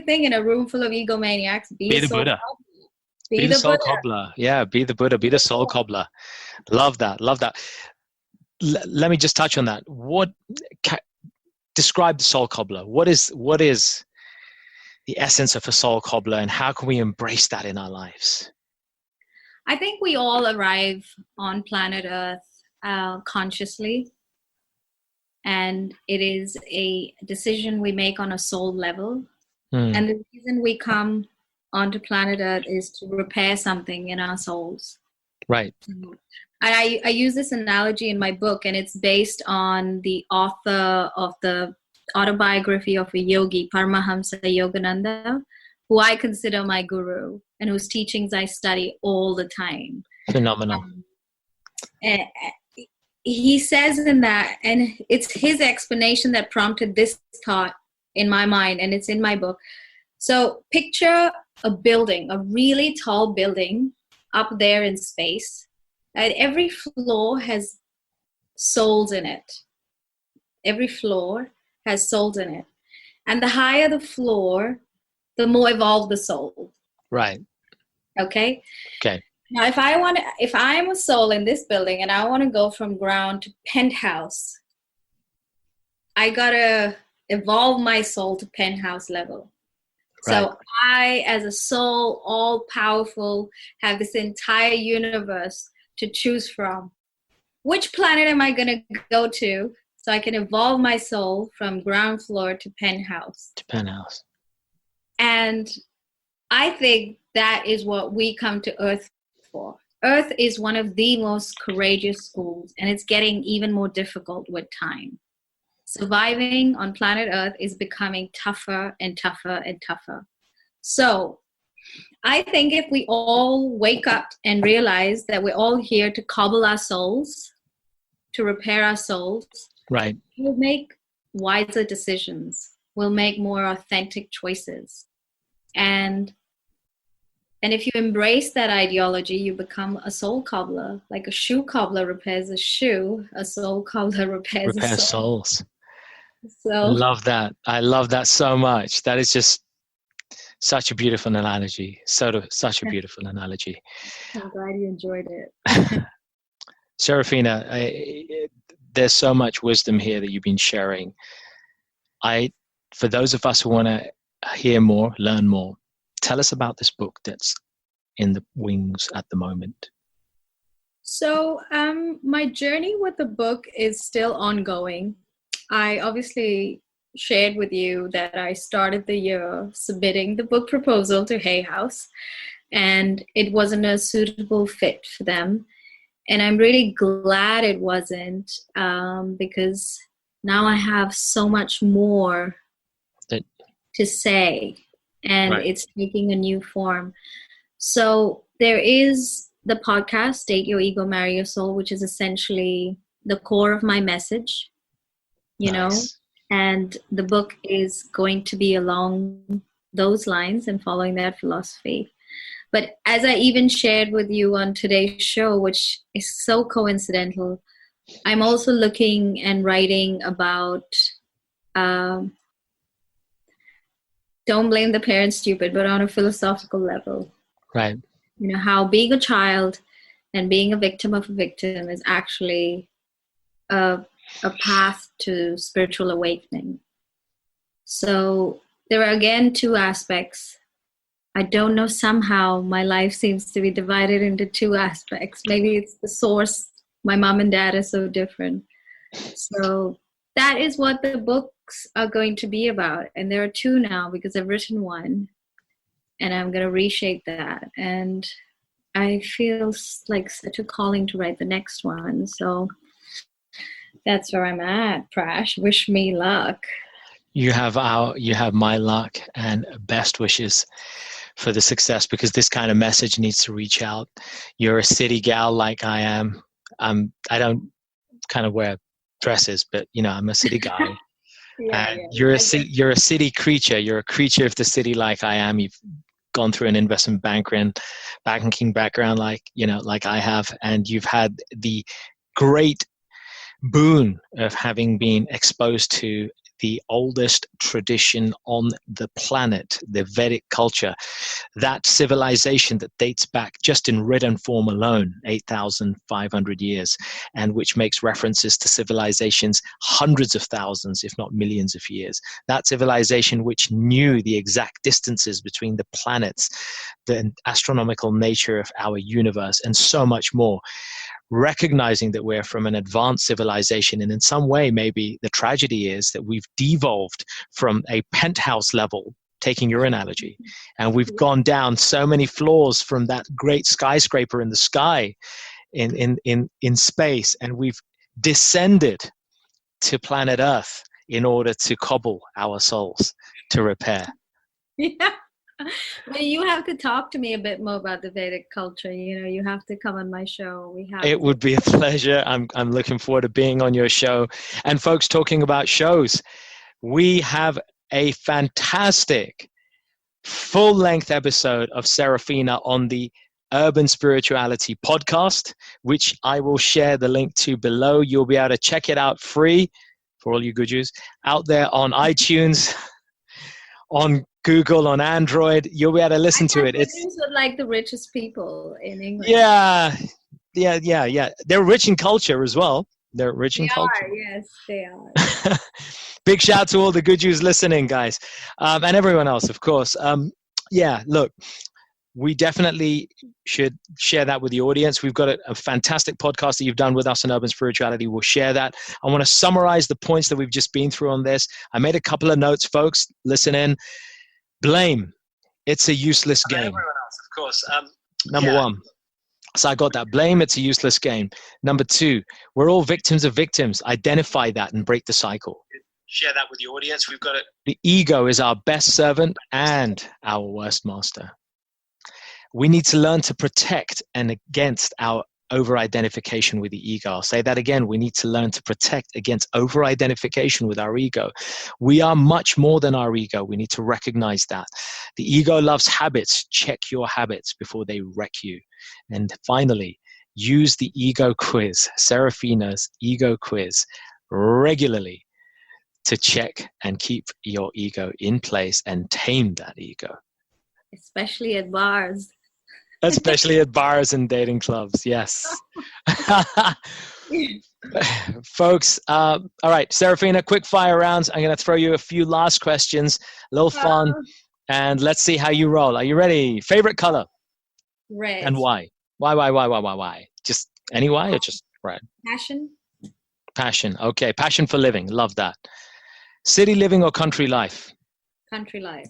think in a room full of egomaniacs, be the Buddha. Be the soul cobbler. Yeah, be the Buddha, be the soul cobbler. Love that. Let me just touch on that. Describe the soul cobbler. What is the essence of a soul cobbler, and how can we embrace that in our lives? I think we all arrive on planet Earth consciously, and it is a decision we make on a soul level. And the reason we come onto planet Earth is to repair something in our souls. Right. I use this analogy in my book, and it's based on the author of the autobiography of a yogi, Paramahamsa Yogananda, who I consider my guru and whose teachings I study all the time. Phenomenal. And he says in that, and it's his explanation that prompted this thought in my mind, and it's in my book. So picture a building, a really tall building up there in space, and every floor has souls in it. Every floor has souls in it. And the higher the floor, the more evolved the soul. Right. Okay? Okay. Now, if I'm a soul in this building and I want to go from ground to penthouse, I got to evolve my soul to penthouse level. Right. So I, as a soul, all powerful, have this entire universe to choose from. Which planet am I going to go to so I can evolve my soul from ground floor to penthouse? To penthouse. And I think that is what we come to Earth for. Earth is one of the most courageous schools, and it's getting even more difficult with time. Surviving on planet Earth is becoming tougher and tougher and tougher. So I think if we all wake up and realize that we're all here to cobble our souls, to repair our souls, right, we'll make wiser decisions. We'll make more authentic choices. And if you embrace that ideology, you become a soul cobbler. Like a shoe cobbler repairs a shoe, a soul cobbler repairs a soul. Souls. So I love that. I love that so much. That is just such a beautiful analogy. Such a beautiful analogy. I'm glad you enjoyed it. Serafina, there's so much wisdom here that you've been sharing. For those of us who want to hear more, learn more, tell us about this book that's in the wings at the moment. So my journey with the book is still ongoing. I obviously shared with you that I started the year submitting the book proposal to Hay House, and it wasn't a suitable fit for them. And I'm really glad it wasn't, because now I have so much more to say, and right. It's taking a new form. So there is the podcast, Date Your Ego, Marry Your Soul, which is essentially the core of my message, you know, and the book is going to be along those lines and following that philosophy. But as I even shared with you on today's show, which is so coincidental, I'm also looking and writing about don't blame the parents stupid, but on a philosophical level. Right. You know, how being a child and being a victim of a victim is actually a path to spiritual awakening. So there are, again, two aspects. I don't know, somehow my life seems to be divided into two aspects. Maybe it's the source. My mom and dad are so different. So that is what the books are going to be about. And there are two now because I've written one. and I'm going to reshape that. And I feel like such a calling to write the next one. So that's where I'm at, Prash. Wish me luck. You have my luck and best wishes for the success, because this kind of message needs to reach out. You're a city gal like I am. I don't kind of wear dresses, but I'm a city guy. And you're a city creature. You're a creature of the city like I am. You've gone through an investment banking background like I have, and you've had the great boon of having been exposed to the oldest tradition on the planet, the Vedic culture, that civilization that dates back just in written form alone, 8,500 years, and which makes references to civilizations hundreds of thousands, if not millions of years. That civilization which knew the exact distances between the planets, the astronomical nature of our universe, and so much more. Recognizing that we're from an advanced civilization, and in some way maybe the tragedy is that we've devolved from a penthouse level, taking your analogy, and we've gone down so many floors from that great skyscraper in the sky in space, and we've descended to planet Earth in order to cobble our souls to repair. Yeah. Well, you have to talk to me a bit more about the Vedic culture. You have to come on my show. It would be a pleasure. I'm looking forward to being on your show. And folks, talking about shows, we have a fantastic full-length episode of Serafina on the Urban Spirituality podcast, which I will share the link to below. You'll be able to check it out free for all you good Jews out there on iTunes, on Google, on Android. You'll be able to listen to it. It's like the richest people in England. Yeah. They're rich in culture as well. They're rich in culture. Yes, they are. Big shout out to all the good Jews listening, guys, and everyone else, of course. Look, we definitely should share that with the audience. We've got a fantastic podcast that you've done with us on Urban Spirituality. We'll share that. I want to summarize the points that we've just been through on this. I made a couple of notes, folks. Listen in. Blame. It's a useless game. Everyone else, of course. Number one. So I got that. Blame. It's a useless game. Number two, we're all victims of victims. Identify that and break the cycle. Share that with the audience. We've got it. The ego is our best servant and our worst master. We need to learn to protect and against our over-identification with the ego. I'll say that again. We need to learn to protect against over-identification with our ego. We are much more than our ego. We need to recognize that. The ego loves habits. Check your habits before they wreck you. And finally, use the ego quiz, Serafina's ego quiz, regularly to check and keep your ego in place and tame that ego. Especially at bars. Especially at bars and dating clubs, yes. Folks, all right, Serafina, quick fire rounds. I'm going to throw you a few last questions, a little fun, and let's see how you roll. Are you ready? Favorite color? Red. And why? Why? Just any why or just red? Passion. Passion, okay. Passion for living, love that. City living or country life? Country life.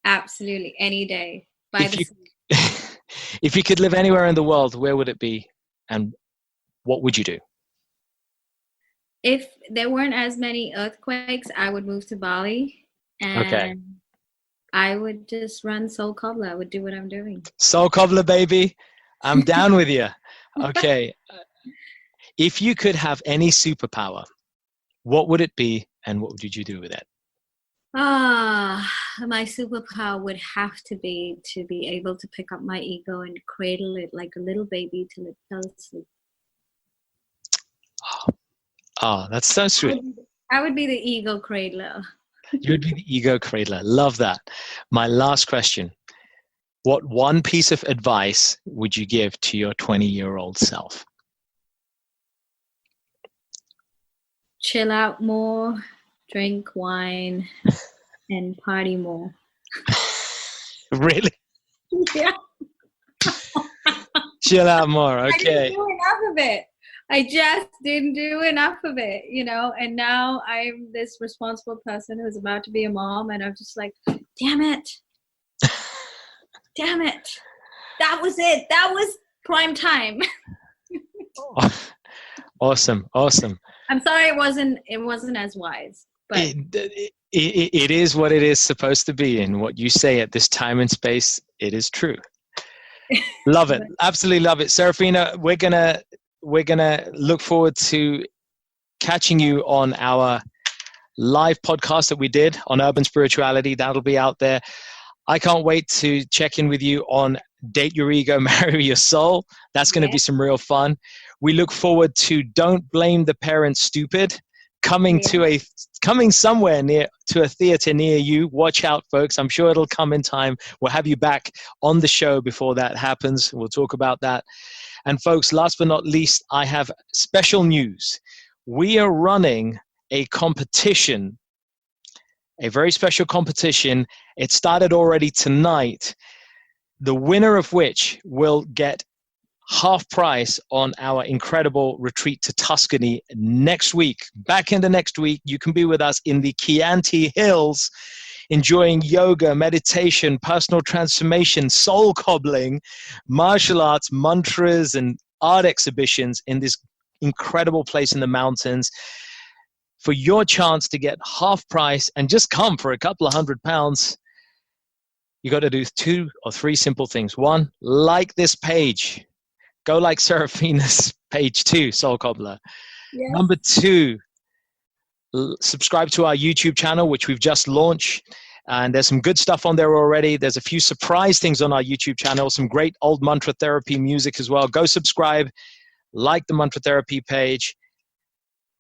Absolutely, any day. If you could live anywhere in the world, where would it be and what would you do? If there weren't as many earthquakes, I would move to Bali and I would just run Soul Cobbler. I would do what I'm doing. Soul Cobbler, baby. I'm down with you. Okay. If you could have any superpower, what would it be and what would you do with it? My superpower would have to be able to pick up my ego and cradle it like a little baby till it fell asleep. Oh, that's so sweet. I would be the ego cradler. You would be the ego cradler. Love that. My last question. What one piece of advice would you give to your 20-year-old self? Chill out more, drink wine, and party more. Really? Yeah. Chill out more. Okay. I didn't do enough of it. I just didn't do enough of it, and now I'm this responsible person who's about to be a mom, and I'm just like, damn it. damn it. That was it. That was prime time. Awesome. I'm sorry it wasn't as wise, but it is what it is supposed to be, and what you say at this time and space, it is true. Love it. Absolutely love it. Serafina, we're gonna look forward to catching you on our live podcast that we did on urban spirituality. That'll be out there. I can't wait to check in with you on Date Your Ego, Marry Your Soul. That's going to be some real fun. We look forward to Don't Blame the Parents Stupid, coming somewhere near to a theater near you. Watch out, folks. I'm sure it'll come in time. We'll have you back on the show before that happens. We'll talk about that. And folks, last but not least, I have special news. We are running a competition, a very special competition. It started already tonight, the winner of which will get half price on our incredible retreat to Tuscany next week. Back into next week, you can be with us in the Chianti Hills, enjoying yoga, meditation, personal transformation, soul cobbling, martial arts, mantras, and art exhibitions in this incredible place in the mountains. For your chance to get half price and just come for a couple of £100, you got to do 2 or 3 simple things. 1, like this page. Go like Serafina's page 2, Soul Cobbler. Yes. Number 2, subscribe to our YouTube channel, which we've just launched. And there's some good stuff on there already. There's a few surprise things on our YouTube channel, some great old mantra therapy music as well. Go subscribe, like the mantra therapy page,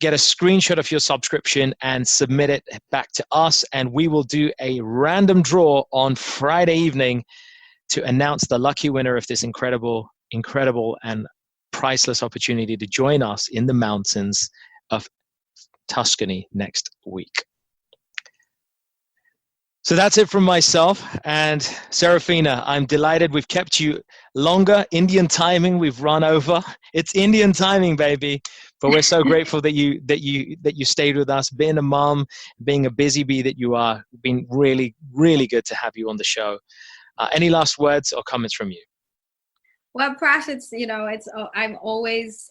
get a screenshot of your subscription and submit it back to us. And we will do a random draw on Friday evening to announce the lucky winner of this incredible and priceless opportunity to join us in the mountains of Tuscany next week. So that's it from myself. And Serafina, I'm delighted we've kept you longer. Indian timing, we've run over. It's Indian timing, baby. But we're so grateful that you stayed with us. Being a mom, being a busy bee that you are, been really, really good to have you on the show. Any last words or comments from you? Well, Prash,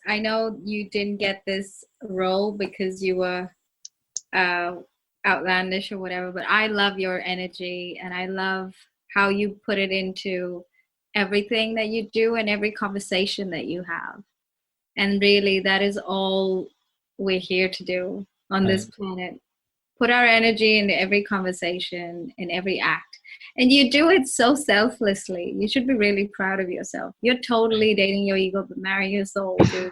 I know you didn't get this role because you were outlandish or whatever, but I love your energy and I love how you put it into everything that you do and every conversation that you have. And really, that is all we're here to do on this planet. Put our energy into every conversation, in every act. And you do it so selflessly. You should be really proud of yourself. You're totally dating your ego, but marry your soul, dude.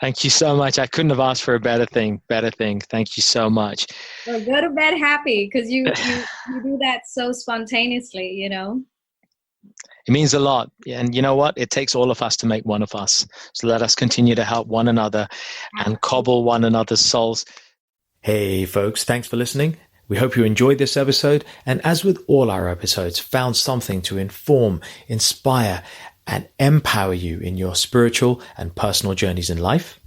Thank you so much. I couldn't have asked for a better thing. Thank you so much. Well, go to bed happy because you do that so spontaneously, you know. It means a lot. And you know what? It takes all of us to make one of us. So let us continue to help one another and cobble one another's souls. Hey, folks. Thanks for listening. We hope you enjoyed this episode. And as with all our episodes, found something to inform, inspire, and empower you in your spiritual and personal journeys in life.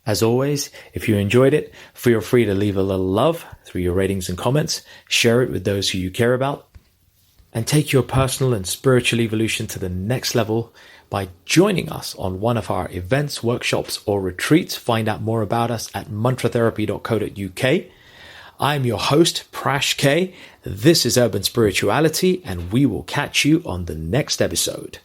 As always, if you enjoyed it, feel free to leave a little love through your ratings and comments, share it with those who you care about, and take your personal and spiritual evolution to the next level by joining us on one of our events, workshops, or retreats. Find out more about us at mantratherapy.co.uk. I'm your host, Prash K. This is Urban Spirituality, and we will catch you on the next episode.